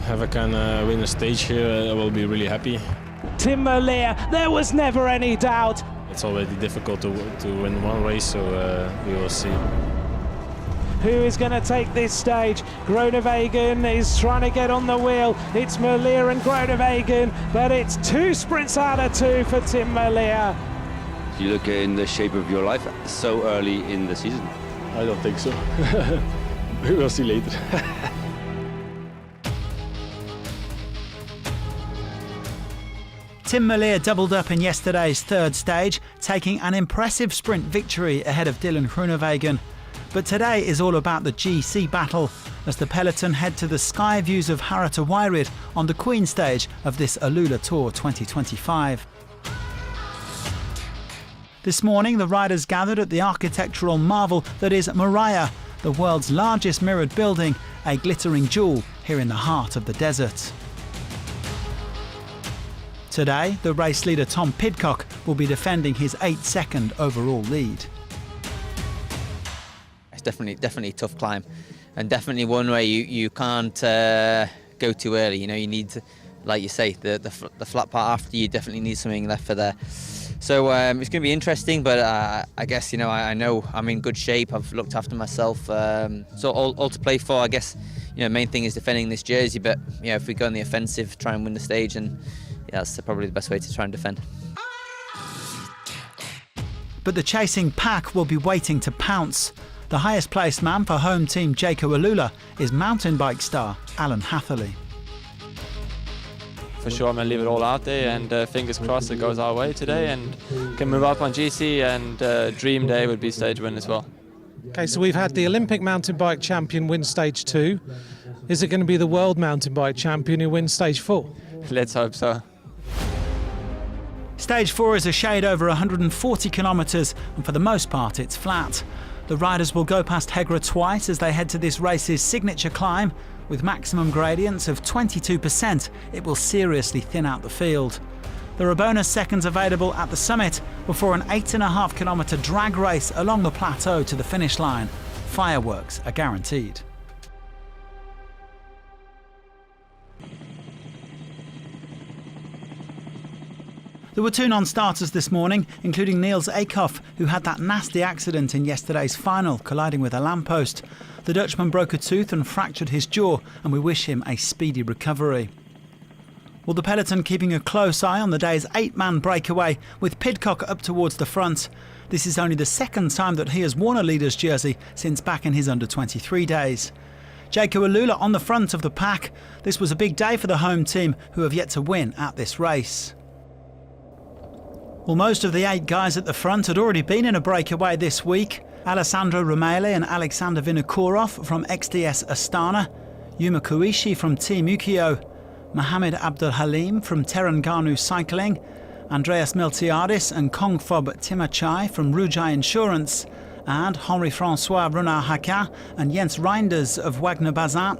If I can win a stage here, I will be really happy. Tim Merlier, there was never any doubt. It's already difficult to win one race, so we will see. Who is going to take this stage? Groenewegen is trying to get on the wheel. It's Merlier and Groenewegen, but it's 2 sprints out of 2 for Tim Merlier. You look in the shape of your life so early in the season. I don't think so. We will see later. Tim Merlier doubled up in yesterday's third stage, taking an impressive sprint victory ahead of Dylan Groenewegen. But today is all about the GC battle as the peloton head to the sky views of Harrogate on the Queen stage of this Alula Tour 2025. This morning, the riders gathered at the architectural marvel that is Moriah, the world's largest mirrored building, a glittering jewel here in the heart of the desert. Today, the race leader Tom Pidcock will be defending his 8-second overall lead. It's definitely a tough climb, and definitely one where you can't go too early. You know, you need to, like you say, the flat part after, you definitely need something left for there. So it's going to be interesting, but I guess, you know, I know I'm in good shape. I've looked after myself, so all to play for. I guess, you know, main thing is defending this jersey, but you know, if we go on the offensive, try and win the stage, and yeah, that's probably the best way to try and defend. But the chasing pack will be waiting to pounce. The highest placed man for home team Jayco AlUla is mountain bike star Alan Hatherley. For sure, I'm going to leave it all out there, and fingers crossed it goes our way today and can move up on GC, and dream day would be stage win as well. Okay, so we've had the Olympic mountain bike champion win stage 2. Is it going to be the world mountain bike champion who wins stage 4? Let's hope so. Stage 4 is a shade over 140 kilometres, and for the most part it's flat. The riders will go past Hegra twice as they head to this race's signature climb. With maximum gradients of 22%, it will seriously thin out the field. There are bonus seconds available at the summit before an 8.5 kilometre drag race along the plateau to the finish line. Fireworks are guaranteed. There were 2 non-starters this morning, including Niels Eekhoff, who had that nasty accident in yesterday's final, colliding with a lamppost. The Dutchman broke a tooth and fractured his jaw, and we wish him a speedy recovery. Well, the peloton keeping a close eye on the day's 8-man breakaway, with Pidcock up towards the front. This is only the second time that he has worn a leader's jersey since back in his under-23 days. Jayco AlUla on the front of the pack. This was a big day for the home team, who have yet to win at this race. Well, most of the 8 guys at the front had already been in a breakaway this week. Alessandro Romele and Alexander Vinokourov from XDS Astana, Yuma Koishi from Team Ukio, Mohamed Abdul Halim from Terengganu Cycling, Andreas Miltiadis and Kongfob Timachai from Rujai Insurance, and Henri-François Renard-Hacquin and Jens Reinders of Wagner Bazin.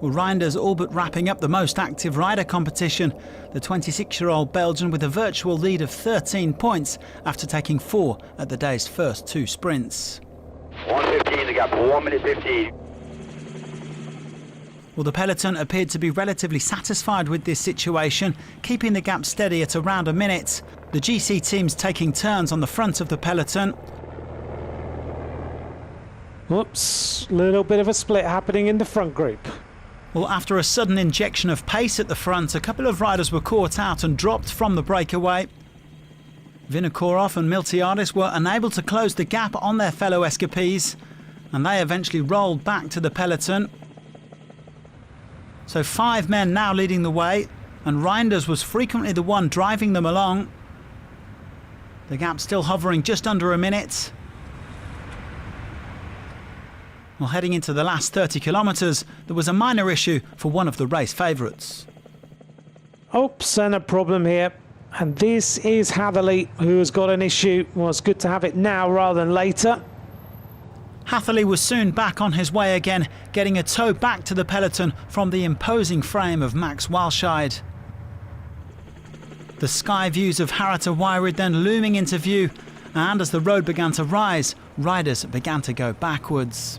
Well, Reinders all but wrapping up the most active rider competition, the 26-year-old Belgian with a virtual lead of 13 points after taking 4 at the day's first 2 sprints. 1:15, the gap, 1:15. Well, the peloton appeared to be relatively satisfied with this situation, keeping the gap steady at around a minute. The GC teams taking turns on the front of the peloton. Whoops, little bit of a split happening in the front group. Well, after a sudden injection of pace at the front, a couple of riders were caught out and dropped from the breakaway. Vinokourov and Miltiadis were unable to close the gap on their fellow escapees, and they eventually rolled back to the peloton. So 5 men now leading the way, and Reinders was frequently the one driving them along. The gap still hovering just under a minute. Well, heading into the last 30 kilometres, there was a minor issue for one of the race favourites. Oops, and a problem here. And this is Hatherley, who has got an issue. Well, it's good to have it now rather than later. Hatherley was soon back on his way again, getting a tow back to the peloton from the imposing frame of Max Walscheid. The sky views of Harrogate then looming into view, and as the road began to rise, riders began to go backwards.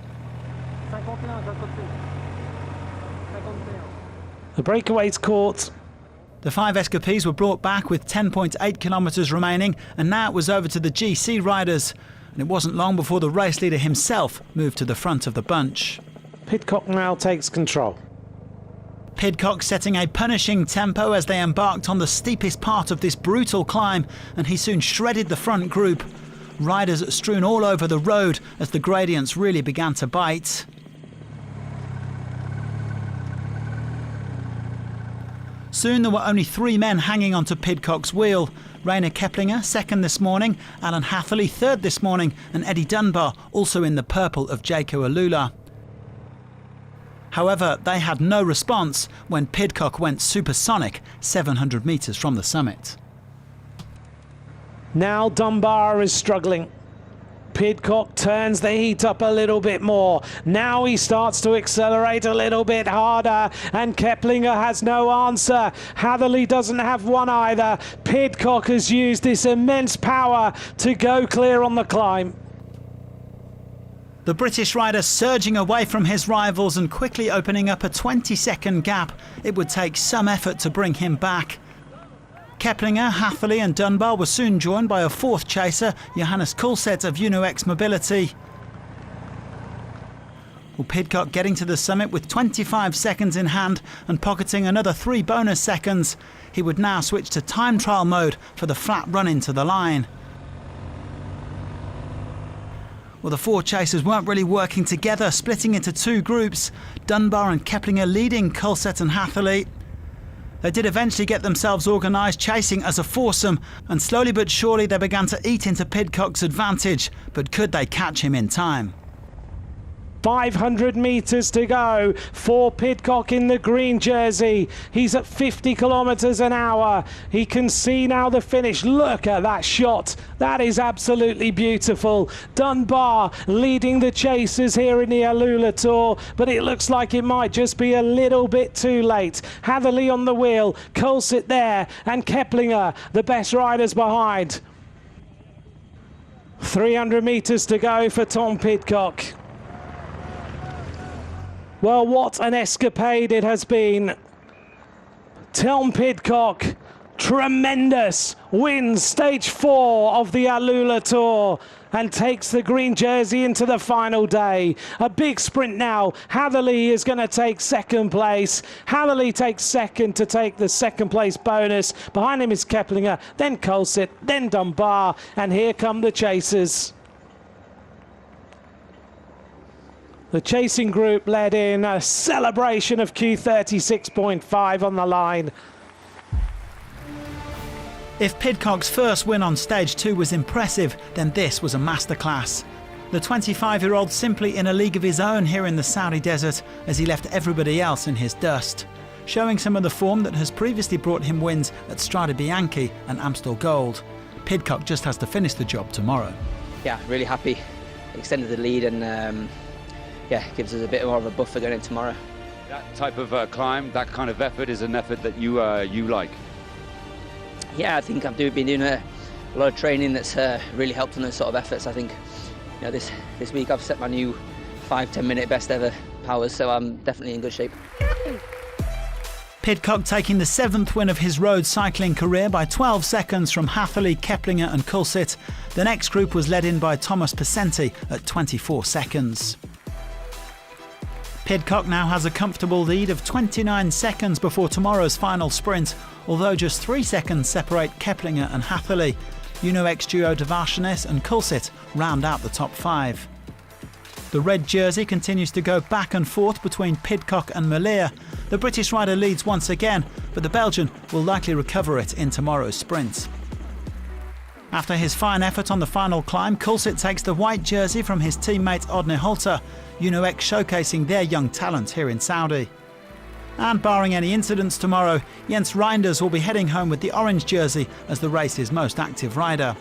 The breakaway's caught. The 5 escapees were brought back with 10.8 kilometres remaining, and now it was over to the GC riders. And it wasn't long before the race leader himself moved to the front of the bunch. Pidcock now takes control. Pidcock setting a punishing tempo as they embarked on the steepest part of this brutal climb, and he soon shredded the front group. Riders strewn all over the road as the gradients really began to bite. Soon there were only 3 men hanging onto Pidcock's wheel. Rainer Keplinger, second this morning, Alan Hatherley, third this morning, and Eddie Dunbar, also in the purple of Jayco AlUla. However, they had no response when Pidcock went supersonic 700 metres from the summit. Now Dunbar is struggling. Pidcock turns the heat up a little bit more. Now he starts to accelerate a little bit harder, and Keplinger has no answer. Hatherley doesn't have one either. Pidcock has used this immense power to go clear on the climb. The British rider surging away from his rivals and quickly opening up a 20-second gap. It would take some effort to bring him back. Keplinger, Hatherley and Dunbar were soon joined by a 4th chaser, Johannes Kulset of UnoX Mobility. Well, Pidcock getting to the summit with 25 seconds in hand and pocketing another 3 bonus seconds. He would now switch to time trial mode for the flat run into the line. Well, the 4 chasers weren't really working together, splitting into 2 groups. Dunbar and Keplinger leading Kulset and Hatherley. They did eventually get themselves organised, chasing as a foursome, and slowly but surely they began to eat into Pidcock's advantage. But could they catch him in time? 500 metres to go for Pidcock in the green jersey. He's at 50 kilometres an hour. He can see now the finish. Look at that shot. That is absolutely beautiful. Dunbar leading the chasers here in the AlUla Tour, but it looks like it might just be a little bit too late. Hatherley on the wheel, Kulset there, and Keplinger, the best riders behind. 300 metres to go for Tom Pidcock. Well, what an escapade it has been. Tom Pidcock, tremendous, wins stage 4 of the AlUla Tour and takes the green jersey into the final day. A big sprint now. Hatherley is going to take 2nd place. Hatherley takes 2nd to take the 2nd place bonus. Behind him is Keplinger, then Kulset, then Dunbar, and here come the chasers. The chasing group led in a celebration of Q36.5 on the line. If Pidcock's first win on stage 2 was impressive, then this was a masterclass. The 25-year-old simply in a league of his own here in the Saudi desert as he left everybody else in his dust, showing some of the form that has previously brought him wins at Strade Bianche and Amstel Gold. Pidcock just has to finish the job tomorrow. Yeah, really happy. Extended the lead and yeah, gives us a bit more of a buffer going in tomorrow. That type of climb, that kind of effort is an effort that you like. Yeah, I think I've been doing a lot of training that's really helped on those sort of efforts. I think, you know, this week I've set my new 5-10 minute best ever powers, so I'm definitely in good shape. Pidcock taking the 7th win of his road cycling career by 12 seconds from Hatherley, Keplinger and Kulset. The next group was led in by Thomas Pesenti at 24 seconds. Pidcock now has a comfortable lead of 29 seconds before tomorrow's final sprint, although just 3 seconds separate Keplinger and Hatherley. UnoX duo de Varshanes and Kulset round out the top 5. The red jersey continues to go back and forth between Pidcock and Merlier. The British rider leads once again, but the Belgian will likely recover it in tomorrow's sprint. After his fine effort on the final climb, Kulset takes the white jersey from his teammate Odne Holter, UnoX showcasing their young talent here in Saudi. And barring any incidents tomorrow, Jens Reinders will be heading home with the orange jersey as the race's most active rider.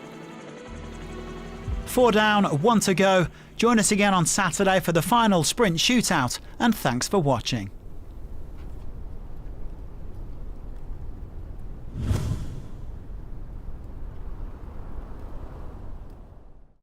4 down, 1 to go. Join us again on Saturday for the final sprint shootout, and thanks for watching.